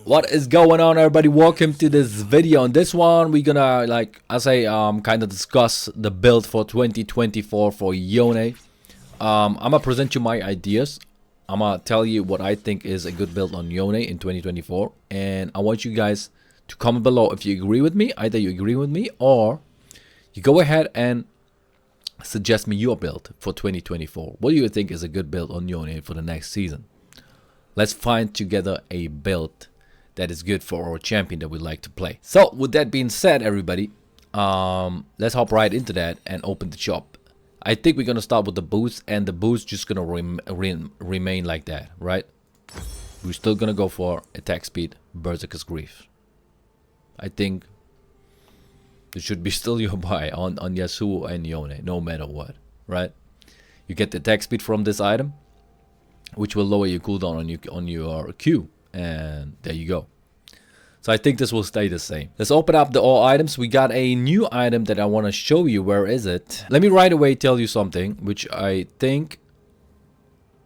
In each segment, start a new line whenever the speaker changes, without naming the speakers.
What is going on, everybody? Welcome to this video. On this one, we're gonna, like I say, kind of discuss the build for 2024 for Yone. I'm gonna present you my ideas. I'm gonna tell you what I think is a good build on Yone in 2024, and I want you guys to comment below if you agree with me. Either you agree with me or you go ahead and suggest me your build for 2024. What do you think is a good build on Yone for the next season? Let's find together a build that is good for our champion that we like to play. So with that being said, everybody, let's hop right into that and open the shop. I think we're gonna start with the boost, and the boost just gonna remain like that, right? We're still gonna go for attack speed, Berserker's Grief. I think it should be still your buy on Yasuo and Yone, no matter what, right? You get the attack speed from this item, which will lower your cooldown on your Q, and there you go. So I think this will stay the same. Let's open up the all items. We got a new item that I want to show you. Where is it? Let me right away tell you something which I think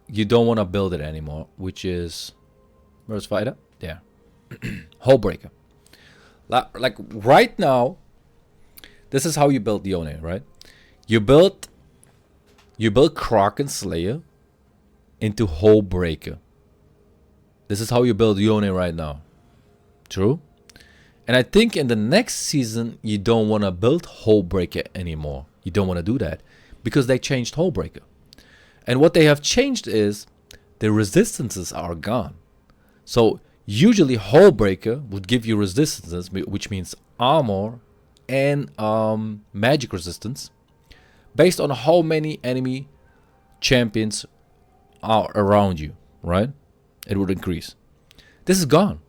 you don't want to build it anymore, which is, where's Fighter? There. Hole Breaker. Like right now, this is how you build Yone, right? You build Kraken Slayer into Hole Breaker. This is how you build Yone right now. True? And I think in the next season you don't want to build Hole Breaker anymore. You don't want to do that because they changed Hole Breaker. And what they have changed is the resistances are gone. So usually Hole Breaker would give you resistances, which means armor and magic resistance, based on how many enemy champions are around you, right? It would increase. This is gone.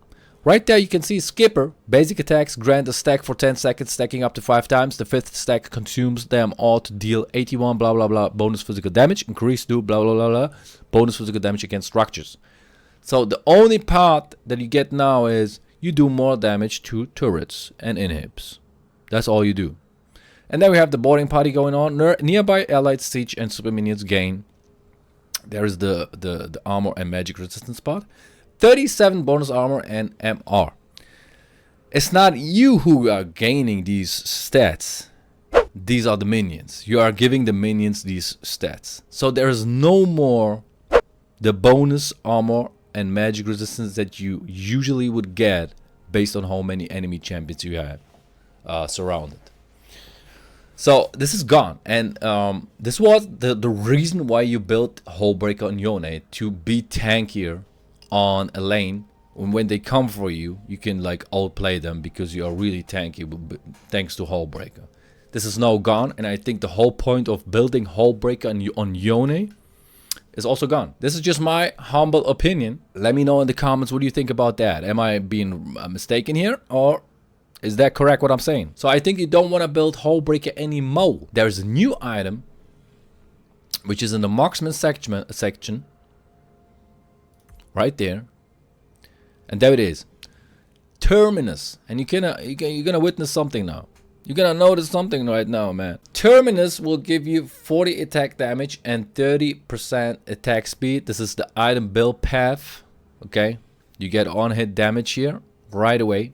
Right there you can see Skipper. Basic attacks grant a stack for 10 seconds, stacking up to 5 times. The 5th stack consumes them all to deal 81 blah blah blah bonus physical damage. Increase to blah blah blah blah bonus physical damage against structures. So the only part that you get now is you do more damage to turrets and inhibs. That's all you do. And then we have the boarding party going on. Nearby allied siege and super minions gain. There is the armor and magic resistance part. 37 bonus armor and MR. It's not you who are gaining these stats. These are the minions. You are giving the minions these stats. So there is no more the bonus armor and magic resistance that you usually would get based on how many enemy champions you have surrounded. So this is gone, and this was the reason why you built Hole Breaker on Yone, to be tankier on a lane. When they come for you, you can like outplay them because you are really tanky thanks to Hole Breaker. This is now gone, and I think the whole point of building Hole Breaker on Yone is also gone. This is just my humble opinion. Let me know in the comments what do you think about that. Am I being mistaken here, or is that correct what I'm saying? So I think you don't want to build Hole Breaker anymore. There's a new item which is in the marksman section right there, and there it is, Terminus. And you're gonna witness something now. You're gonna notice something right now, man. Terminus will give you 40 attack damage and 30% attack speed. This is the item build path. Okay, you get on hit damage here right away.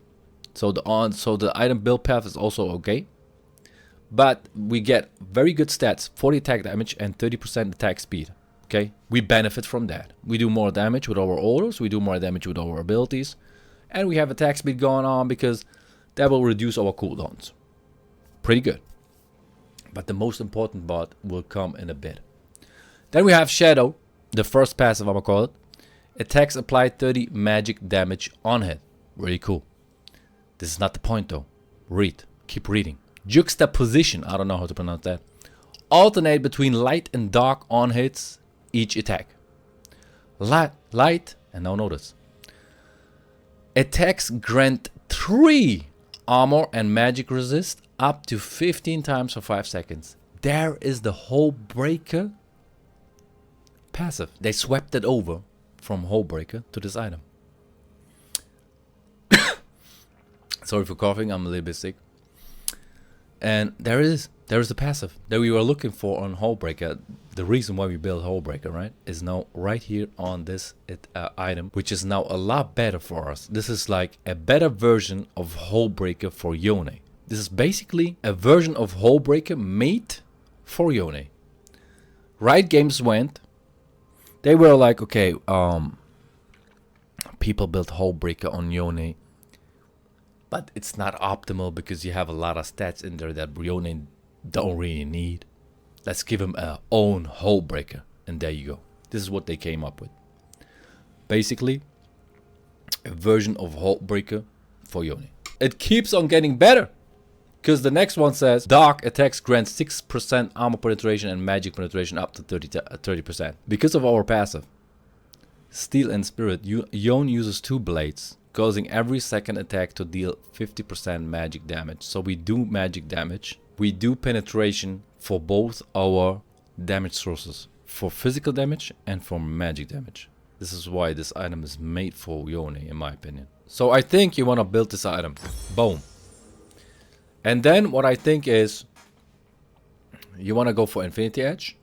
So the item build path is also okay, but we get very good stats: 40 attack damage and 30% attack speed. Okay, we benefit from that. We do more damage with our orders, we do more damage with our abilities, and we have attack speed going on because that will reduce our cooldowns. Pretty good. But the most important part will come in a bit. Then we have Shadow, the first passive, I'm gonna call it. Attacks apply 30 magic damage on hit. Really cool. This is not the point though. Read. Keep reading. Juxtaposition. I don't know how to pronounce that. Alternate between light and dark on hits each attack. Light, and now notice. Attacks grant 3 armor and magic resist up to 15 times for 5 seconds. There is the Hole Breaker passive. They swept it over from Hole Breaker to this item. Sorry for coughing, I'm a little bit sick. And there is the passive that we were looking for on Hullbreaker. The reason why we built Hullbreaker, right, is now right here on this item, which is now a lot better for us. This is like a better version of Hullbreaker for Yone. This is basically a version of Hullbreaker made for Yone. Riot Games went. They were like, okay, people built Hullbreaker on Yone, but it's not optimal because you have a lot of stats in there that Yone don't really need. Let's give him a own Hullbreaker, and there you go. This is what they came up with. Basically, a version of Hullbreaker for Yone. It keeps on getting better, because the next one says dark attacks grant 6% armor penetration and magic penetration up to 30%. Because of our passive, Steel and Spirit, Yone uses 2 blades, causing every second attack to deal 50% magic damage. So we do magic damage. We do penetration for both our damage sources, for physical damage and for magic damage. This is why this item is made for Yone, in my opinion. So I think you want to build this item. Boom. And then what I think is you want to go for Infinity Edge.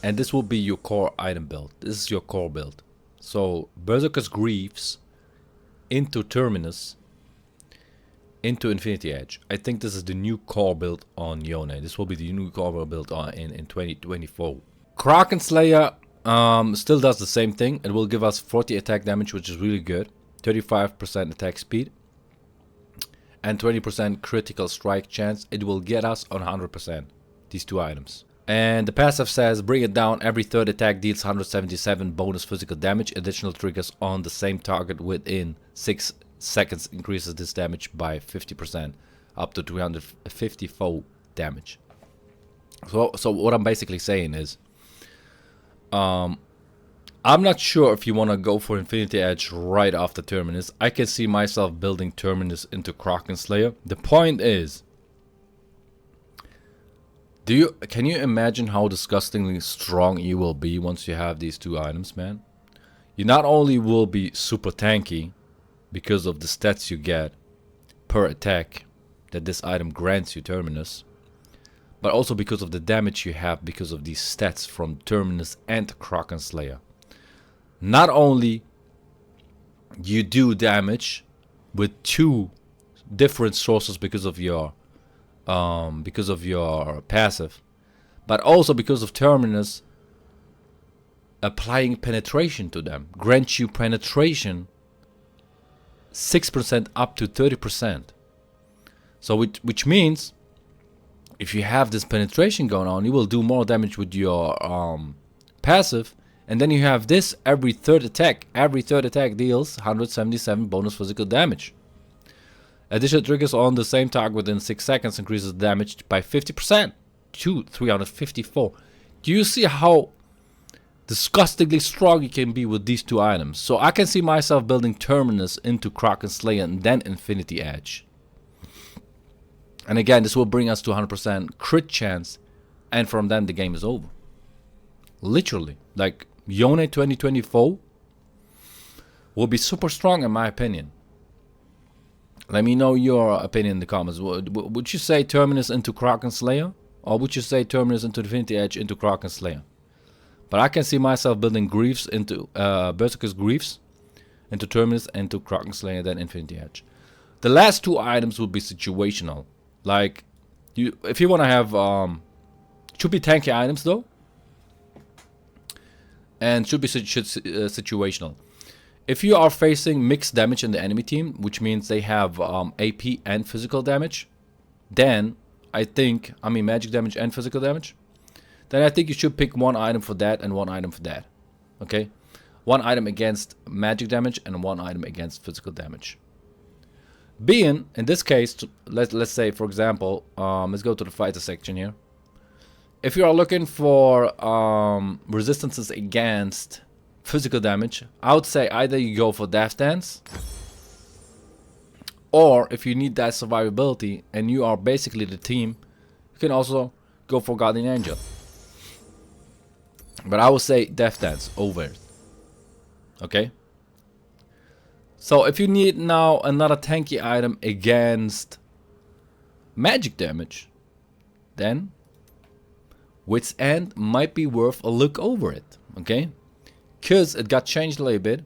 And this will be your core item build. This is your core build. So Berserker's Greaves into Terminus into Infinity Edge. I think this is the new core build on Yone. This will be the new core build on in 2024. Kraken Slayer still does the same thing. It will give us 40 attack damage, which is really good. 35% attack speed. And 20% critical strike chance. It will get us on 100%. These 2 items. And the passive says, bring it down. Every third attack deals 177 bonus physical damage. Additional triggers on the same target within 6 seconds increases this damage by 50%, up to 354 damage. So what I'm basically saying is, I'm not sure if you want to go for Infinity Edge right after Terminus. I can see myself building Terminus into Kraken Slayer. The point is, can you imagine how disgustingly strong you will be once you have these 2 items, man? You not only will be super tanky because of the stats you get per attack that this item grants you, Terminus, but also because of the damage you have because of these stats from Terminus and Kraken Slayer. Not only you do damage with 2 different sources because of your passive, but also because of Terminus applying penetration to them grants you penetration 6% up to 30%. So which means if you have this penetration going on, you will do more damage with your passive, and then you have this every third attack. Every third attack deals 177 bonus physical damage. Additional triggers on the same target within 6 seconds increases damage by 50% to 354. Do you see how disgustingly strong you can be with these 2 items? So I can see myself building Terminus into Kraken Slayer and then Infinity Edge. And again, this will bring us to 100% crit chance, and from then the game is over. Literally, like Yone 2024 will be super strong in my opinion. Let me know your opinion in the comments. Would you say Terminus into Kraken Slayer? Or would you say Terminus into Infinity Edge into Kraken Slayer? But I can see myself building Greaves into Berserker's Greaves into Terminus, into Kraken Slayer, then Infinity Edge. The last 2 items will be situational. Like, if you want to have, should be tanky items though. And should be situational. If you are facing mixed damage in the enemy team, which means they have AP and physical damage, then magic damage and physical damage, then I think you should pick 1 item for that and 1 item for that. Okay? 1 item against magic damage and 1 item against physical damage. Being, in this case, let's say, for example, let's go to the fighter section here. If you are looking for resistances against physical damage, I would say either you go for Death Dance, or if you need that survivability and you are basically the team, you can also go for Guardian Angel. But I would say Death Dance over it. Okay? So if you need now another tanky item against magic damage, then Wit's End might be worth a look over it, okay? Because it got changed a little bit.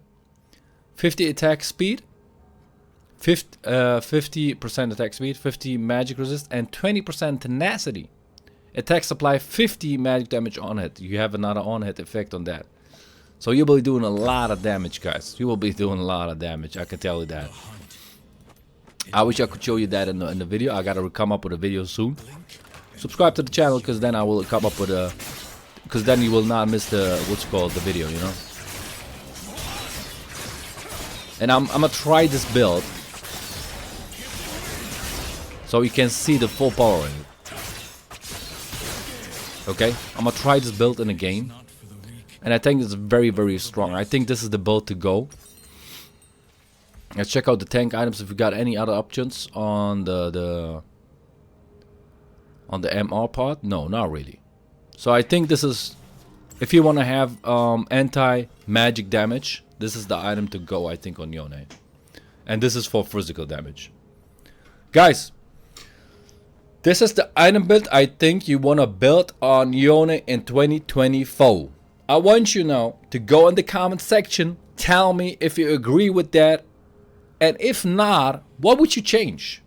50 attack speed, 50% attack speed, 50 magic resist, and 20% tenacity. Attack supply 50 magic damage on hit. You have another on hit effect on that. So you will be doing a lot of damage, guys. You will be doing a lot of damage, I can tell you that. I wish I could show you that in the video. I gotta come up with a video soon. Subscribe to the channel, because then I will come up with a... Because then you will not miss the, what's called, the video, you know. And I'm gonna try this build, so you can see the full power in it. Okay, I'm gonna try this build in a game, and I think it's very, very strong. I think this is the build to go. Let's check out the tank items if we got any other options on the MR part. No, not really. So I think this is, if you want to have anti-magic damage, this is the item to go, I think, on Yone. And this is for physical damage. Guys, this is the item build I think you want to build on Yone in 2024. I want you now to go in the comment section, tell me if you agree with that. And if not, what would you change?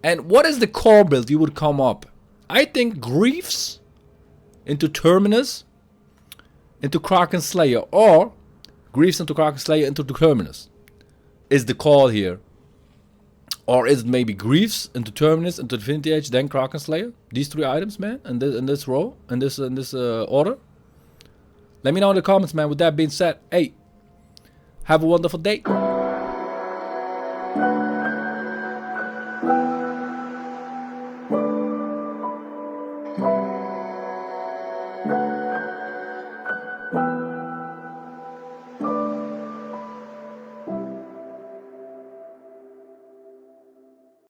And what is the core build you would come up? I think Griefs into Terminus into Kraken Slayer, or Griefs into Kraken Slayer into the Terminus is the call here. Or is it maybe Griefs into Terminus into Infinity Edge, then Kraken Slayer? These three items, man, in this row, in this order. Let me know in the comments, man. With that being said, hey, have a wonderful day.